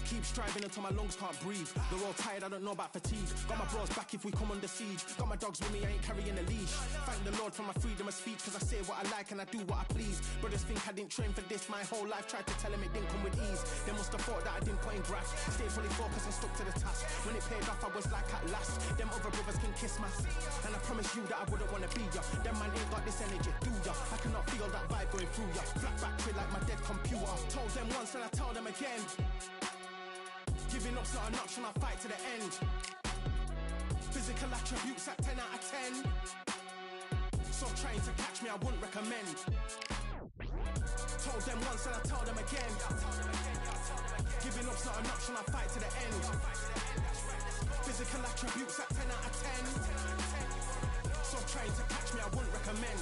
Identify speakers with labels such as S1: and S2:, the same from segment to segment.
S1: Keep striving until my lungs can't breathe. They're all tired, I don't know about fatigue. Got my bros back if we come under siege. Got my dogs with me, I ain't carrying a leash. Thank the Lord for my freedom of speech, cause I say what I like and I do what I please. Brothers think I didn't train for this my whole life. Tried to tell them it didn't come with ease. They must have thought that I didn't put in graft. Stayed fully focused and stuck to the task. When it paid off I was like at last. Them other brothers can kiss my. And I promise you that I wouldn't wanna be ya. Them man ain't got this energy, do ya? I cannot feel that vibe going through ya. Flat battery like my dead computer. Told them once and I tell them again. Giving up's not an option, I fight to the end. Physical attributes at 10 out of 10. So trying to catch me, I wouldn't recommend. Told them once and I tell them again. Giving up's not an option, I fight to the end. Physical attributes at 10 out of 10. So trying to catch me, I wouldn't recommend.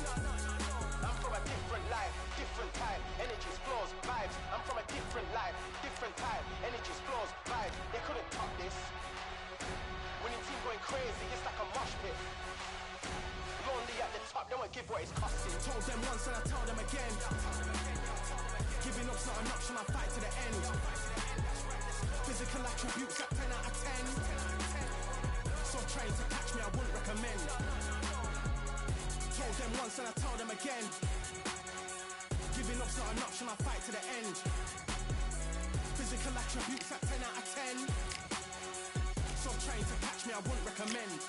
S1: I'm from a different life, different time, energies, flows, vibes. I'm from a different life, different time, energies, flows, vibes. They couldn't top this. Winning team going crazy, it's like a mosh pit. Lonely at the top, they won't give what it's costing. Told them once and I tell them again. Giving up's not an option, I fight to the end. Physical attributes at 10 out of 10. So trying to catch me, I wouldn't recommend. Told them once and I tell them again. Giving up's not an option, I fight to the end. Physical attributes at 10 out of 10. So trying to catch me, I wouldn't recommend.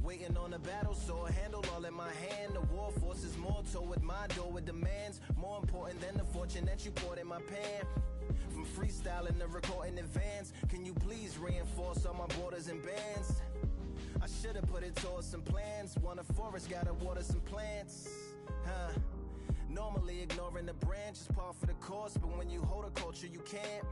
S2: Waiting on a battle, so a handle all in my hand. The war forces more toward my door with demands more important than the fortune that you poured in my pan. From freestyling to recording advance, can you please reinforce all my borders and bands? I should've put it towards some plans. Want a forest, gotta water some plants. Normally ignoring the branch is par for the course, but when you hold a culture you can't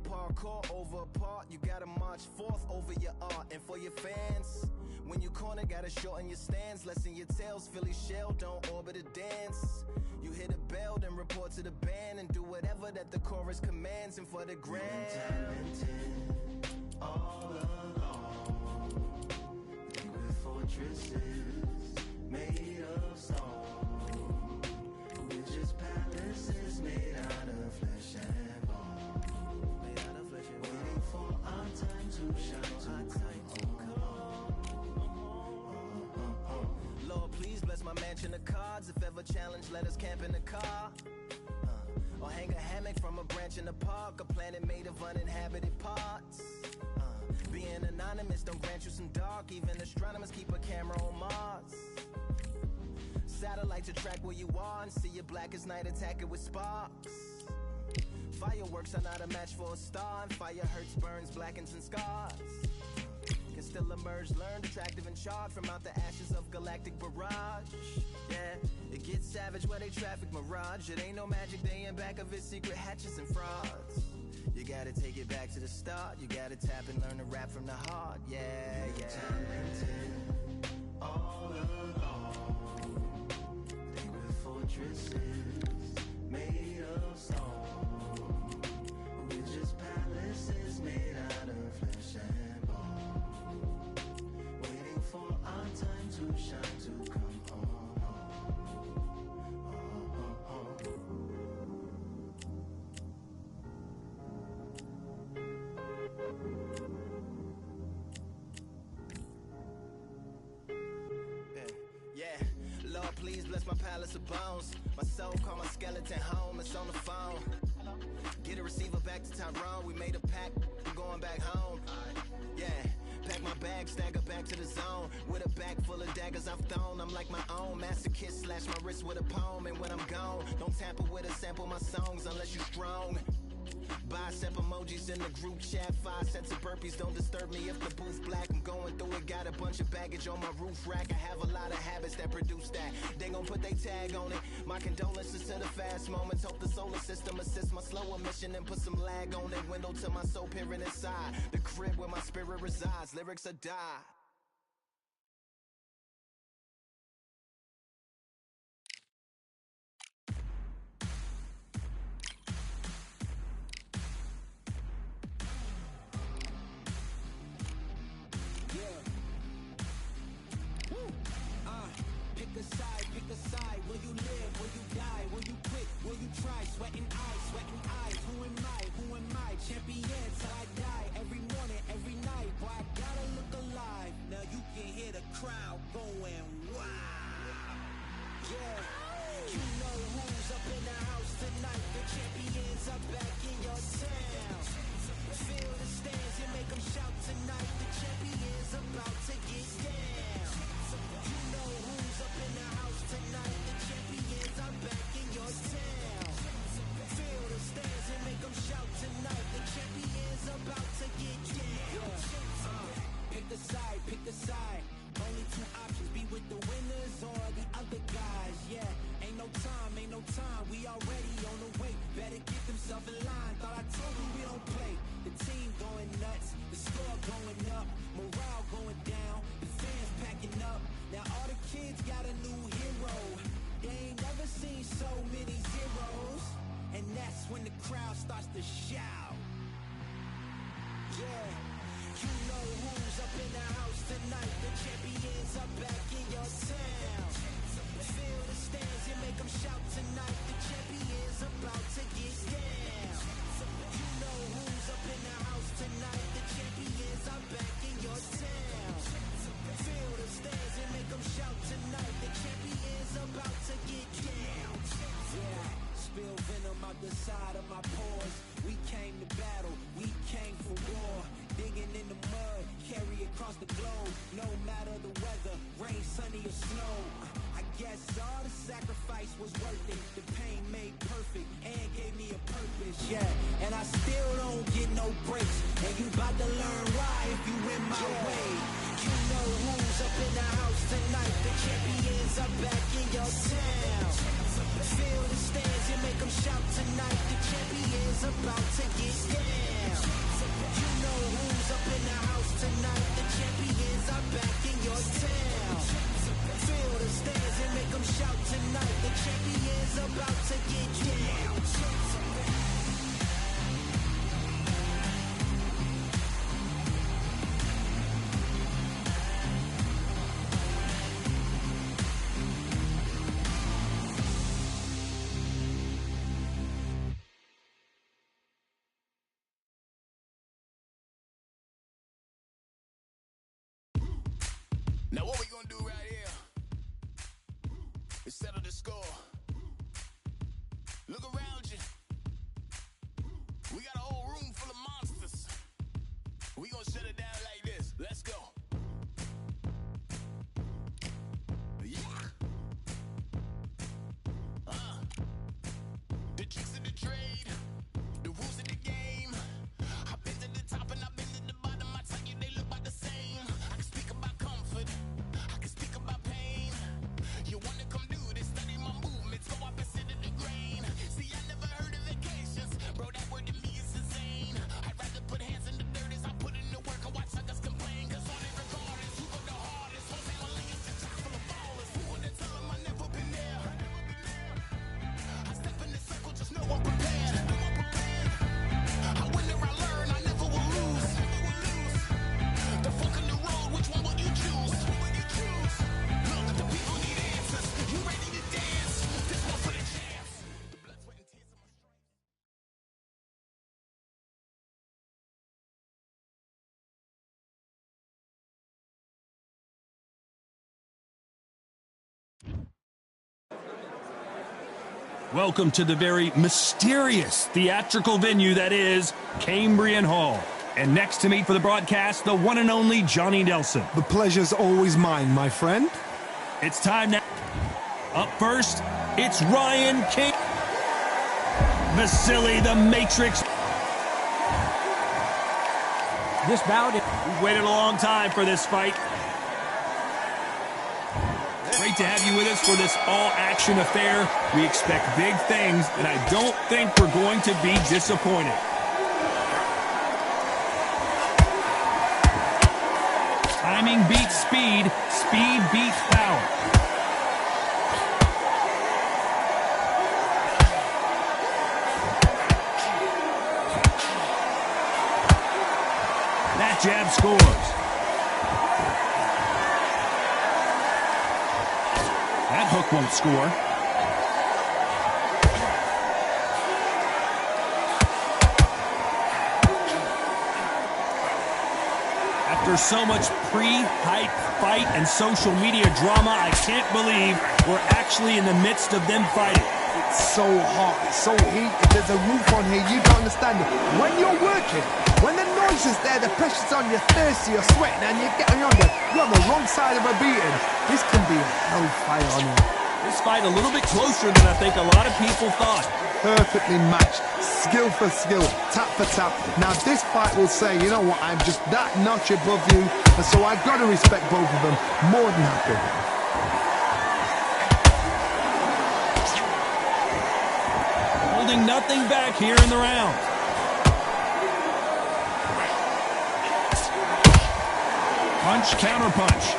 S2: parkour over a part. You gotta march forth over your art. And for your fans, when you corner, gotta shorten your stance. Lessen your tails, Philly shell, don't orbit a dance. You hit a bell, then report to the band and do whatever that the chorus commands. And for the grand,
S3: talented all along. Think with fortresses made of stone. We're just palaces made out of flesh and bone. Waiting for our time to shine, to come.
S2: Lord, please bless my mansion of cards. If ever challenged, let us camp in the car. Or hang a hammock from a branch in the park. A planet made of uninhabited parts. Being anonymous don't grant you some dark. Even astronomers keep a camera on Mars. Satellite to track where you are and see your black as night, attack it with sparks. Fireworks are not a match for a star, and fire hurts, burns, blackens, and scars. Can still emerge, learned, attractive, and charred from out the ashes of galactic barrage. Yeah, it gets savage where they traffic mirage. It ain't no magic day in back of it, secret hatches and frauds. You gotta take it back to the start. You gotta tap and learn to rap from the heart. Yeah, yeah.
S3: Talented all along. Think with fortresses made of stone. Palaces made out of flesh and bone. Waiting for our time to shine, to come home.
S2: Yeah, Lord, please bless my palace of bones. My soul call my skeleton home, it's on the phone. Get a receiver back to Tyrone. We made a pact, I'm going back home. Yeah, pack my bag, stagger back to the zone. With a bag full of daggers I've thrown. I'm like my own masochist, slash my wrist this with a poem, and when I'm gone, don't tamper with a sample my songs unless you strong. Bicep emojis in the group chat, 5 sets of burpees, don't disturb me if the booth black. I'm going through it, got a bunch of baggage on my roof rack. I have a lot of habits that produce that. They gon' put they tag on it. My condolences to the fast moments. Hope the solar system assists my slow emission and put some lag on it. Window to my soul peering inside the crib where my spirit resides. Lyrics are die.
S1: Pick a side, will you live, will you die, will you quit, will you try, sweating eyes, who am I, champion till I die, every morning, every night, boy I gotta look alive, now you can hear the crowd going wow, yeah, you know who's up in the house tonight, the champions are back in your town, feel the stands and make them shout tonight, the champions about to get down, you know who's up in the house tonight, the champions are back in your town, feel the stands and make them shout tonight, the champions about to get down, pick a side, only 2 options, be with the winners or the other guys, yeah, ain't no time, we already on the way, better get themselves in line, thought I told you we don't play, the team going nuts, the score going up, morale going down, the fans packing up, now all the kids got a new hero, they ain't never seen so many zeros, and that's when the crowd starts to shout, yeah, you know who's up in the house tonight, the champions are back in your town, feel the stands and make them shout tonight, the champions about to get down, you know who's up in the house tonight, the champions are back in your town, feel the stands and make them shout tonight, the champions about to get down, yeah, spill venom out the side of my pores, we came to battle, we came for war, digging in the mud, carry across the globe, no matter the weather, rain, sunny or snow, I guess all the sacrifice was worth it, the pain made perfect, and gave me a purpose, yeah, and I still don't get no breaks, and you about to learn why if you in my way, you know who's up in the house tonight, the champions are back in your town, feel the stands and make them shout tonight, the champions about to get down, you know who's up in the house tonight, the champions are back in your town, feel the stands and make them shout tonight, the champions about to get down.
S4: Now what we gonna do right here is settle the score. Look around you. We got a whole room full of monsters. We gonna shut it down like this. Let's go. Yeah. The tricks of the trade, the rules of the game. I've been to the top and I've been to the bottom. I tell you they look about the same. I can speak about comfort, I can speak about pain. You wanna come do this, study my movements, go opposite of the grain. See, I never heard of vacations, bro, that word to me is insane. I'd rather put hands in the dirt as I put in the work. I watch suckers complain, cause on it regardless, who go the hardest? Whole family is a chock full of ballers. Who would tell them I never been there? I step in the circle, just know I'm prepared. I win or I learn, I never will lose. The fork in the road, which one will you choose? Look, the people need answers. You ready to dance? This one for the chance. The blood, sweat, and tears of my stripes.
S5: Welcome to the very mysterious theatrical venue that is Cambrian Hall. And next to me for the broadcast, the one and only Johnny Nelson.
S6: The pleasure's always mine, my friend.
S5: It's time now. Up first, it's Ryan King. Vasily the Matrix.
S6: This bout,
S5: We've waited a long time for this fight. Great to have you with us for this all-action affair. We expect big things, and I don't think we're going to be disappointed. Timing beats speed. Speed beats power. That jab scores. That hook won't score. After so much pre-hype fight and social media drama, I can't believe we're actually in the midst of them fighting.
S7: It's so hot, it's so heated, there's a roof on here, you don't understand it. When you're working, when the noise is there, the pressure's on, you're thirsty, you're sweating, and you're getting younger, you're on the wrong side of a beating. This can be hellfire on you.
S5: This fight a little bit closer than I think a lot of people thought.
S7: Perfectly matched, skill for skill, tap for tap. Now this fight will say, you know what, I'm just that notch above you, and so I've got to respect both of them more than happy.
S5: Holding nothing back here in the round. Punch, counter punch.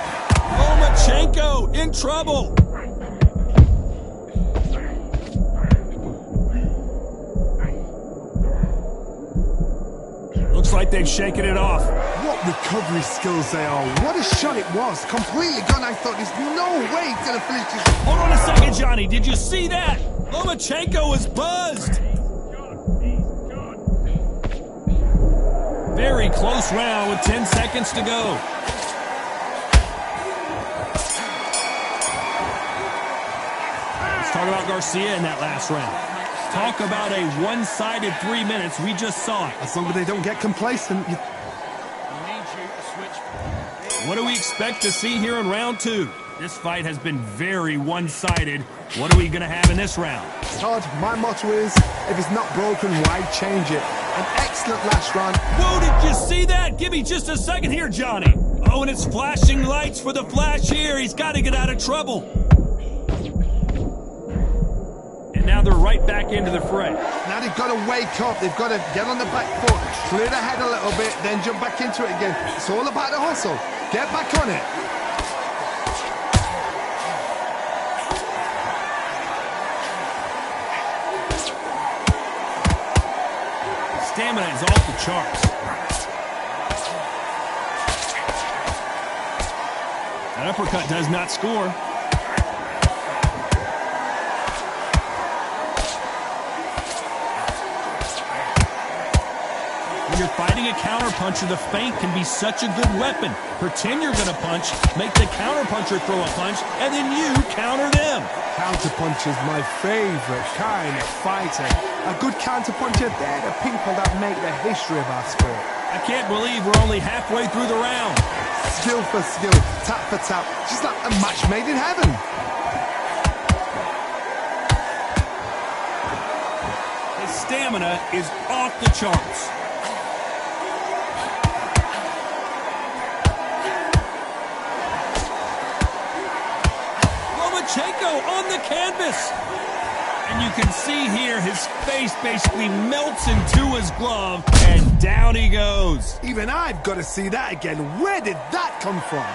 S5: Lomachenko in trouble. Looks like they've shaken it off.
S7: What recovery skills they are. What a shot it was. Completely gone. I thought there's no way he's going to finish this.
S5: Hold on a second, Johnny. Did you see that? Lomachenko was buzzed. Very close round with 10 seconds to go. Let's talk about Garcia in that last round. Talk about a one-sided 3 minutes. We just saw it.
S7: As long as they don't get complacent.
S5: What do we expect to see here in round 2? This fight has been very one-sided. What are we going to have in this round?
S7: Todd, my motto is, if it's not broken, why change it? An excellent last round.
S5: Whoa, did you see that? Give me just a second here, Johnny. Oh, and it's flashing lights for the flash here. He's got to get out of trouble. And now they're right back into the fray.
S7: Now they've got to wake up. They've got to get on the back foot, clear the head a little bit, then jump back into it again. It's all about the hustle. Get back on it.
S5: Stamina is off the charts. That uppercut does not score. When you're fighting a counterpuncher, the feint can be such a good weapon. Pretend you're going to punch, make the counterpuncher throw a punch, and then you counter them.
S7: Counterpunch is my favorite kind of fighting. A good counterpuncher, they're the people that make the history of our sport.
S5: I can't believe we're only halfway through the round.
S7: Skill for skill, tap for tap, just like a match made in heaven.
S5: His stamina is off the charts. Lomachenko on the canvas. And you can see here his face basically melts into his glove, and down he goes.
S7: Even I've got to see that again. Where did that come from?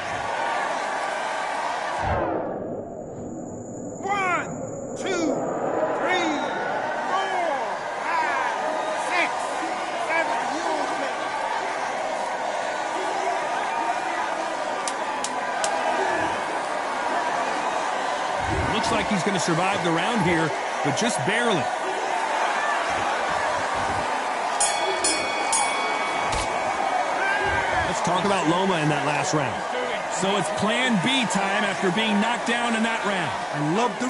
S8: 1, 2, 3, 4, 5, 6, 7,
S5: Looks like he's going to survive the round here, but just barely. Let's talk about Loma in that last round. So it's plan B time after being knocked down in that round.
S7: I love the...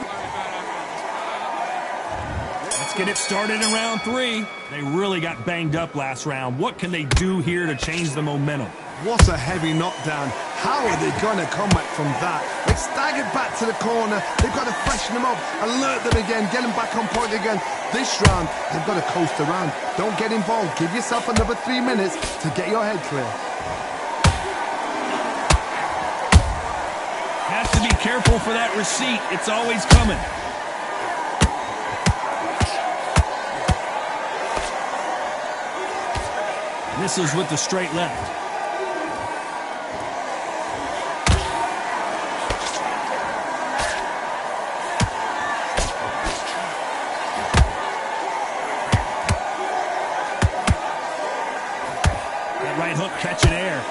S5: Let's get it started in round 3. They really got banged up last round. What can they do here to change the momentum?
S7: What a heavy knockdown. How are they going to come back from that? They've staggered back to the corner. They've got to freshen them up, alert them again, get them back on point again. This round, they've got to coast around. Don't get involved. Give yourself another 3 minutes to get your head clear.
S5: Has to be careful for that receipt. It's always coming. Misses with the straight left. That right hook catching air.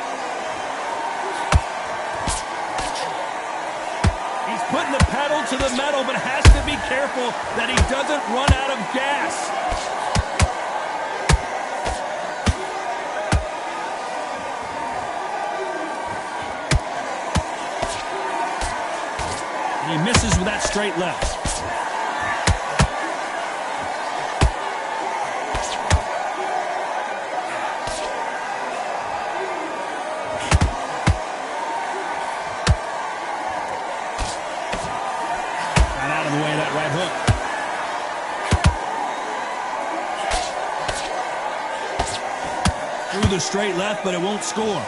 S5: He's putting the pedal to the metal, but has to be careful that he doesn't run out of gas. He misses with that straight left. Got out of the way of that right hook. Through the straight left, but it won't score.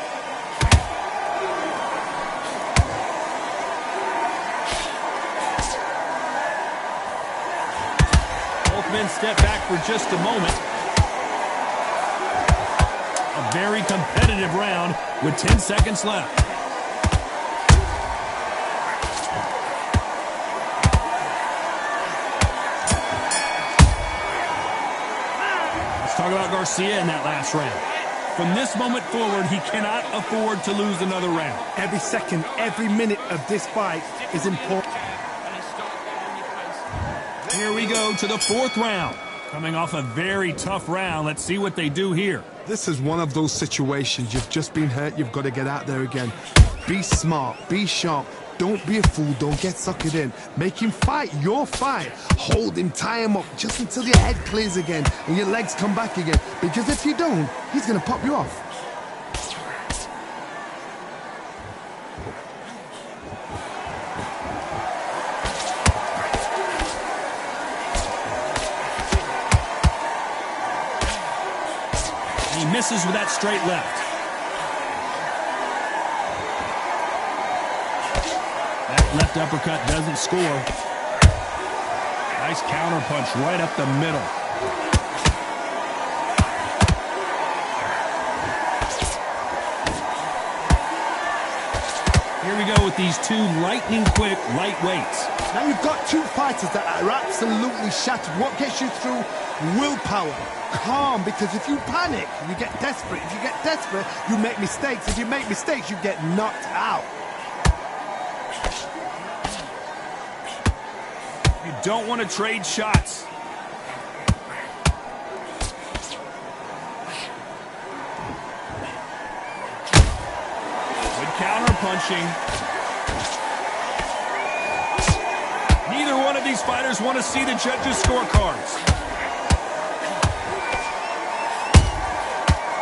S5: Men step back for just a moment. A very competitive round with 10 seconds left. Let's talk about Garcia in that last round. From this moment forward, he cannot afford to lose another round.
S7: Every second, every minute of this fight is important.
S5: Here we go to the fourth round. Coming off a very tough round. Let's see what they do here.
S7: This is one of those situations. You've just been hurt. You've got to get out there again. Be smart. Be sharp. Don't be a fool. Don't get suckered in. Make him fight your fight. Hold him. Tie him up just until your head clears again and your legs come back again. Because if you don't, he's going to pop you off.
S5: He misses with that straight left. That left uppercut doesn't score. Nice counter punch right up the middle. Here we go with these two lightning quick lightweights.
S7: Now you've got two fighters that are absolutely shattered. What gets you through? Willpower. Calm, because if you panic, you get desperate. If you get desperate, you make mistakes. If you make mistakes, you get knocked out.
S5: You don't want to trade shots. Good counter punching. Neither one of these fighters want to see the judges' scorecards.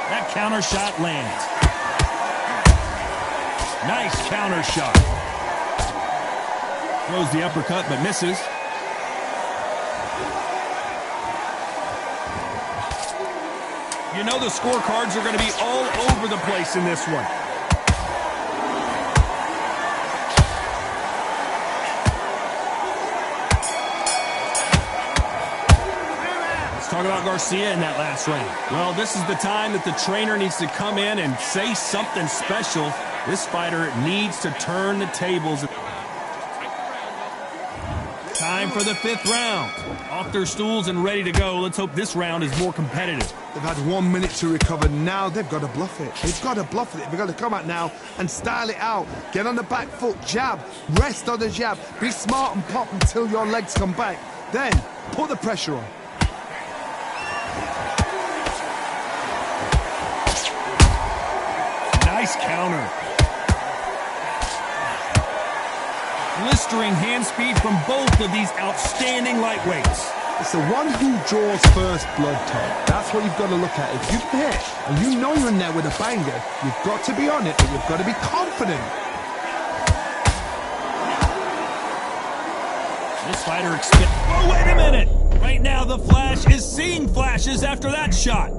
S5: That counter shot lands. Nice counter shot. Throws the uppercut but misses. You know the scorecards are going to be all over the place in this one. Talk about Garcia in that last round. Well, this is the time that the trainer needs to come in and say something special. This fighter needs to turn the tables. Time for the fifth round. Off their stools and ready to go. Let's hope this round is more competitive.
S7: They've had 1 minute to recover. Now they've got to bluff it. They've got to bluff it. They've got to come out now and style it out. Get on the back foot, jab, rest on the jab. Be smart and pop until your legs come back. Then put the pressure on.
S5: Nice counter. Blistering hand speed from both of these outstanding lightweights.
S7: It's the one who draws first blood, Tom. That's what you've got to look at. If you hit and you know you're in there with a banger, you've got to be on it, but you've got to be confident.
S5: This fighter oh, wait a minute! Right now, the Flash is seeing flashes after that shot.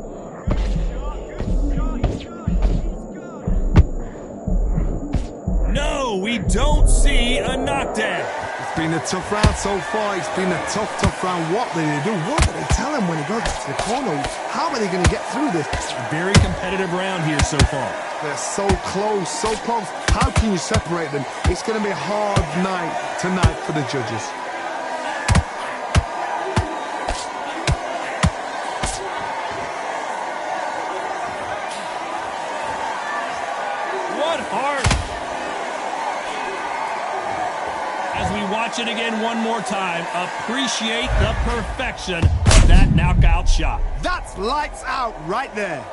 S5: No, we don't see a knockdown.
S7: It's been a tough round so far. It's been a tough round. What do they do? What do they tell him when he goes to the corner? How are they going to get through this?
S5: A very competitive round here so far.
S7: They're so close, so close. How can you separate them? It's going to be a hard night tonight for the judges.
S5: What heart! As we watch it again one more time, appreciate the perfection of that knockout shot.
S7: That's lights out right there.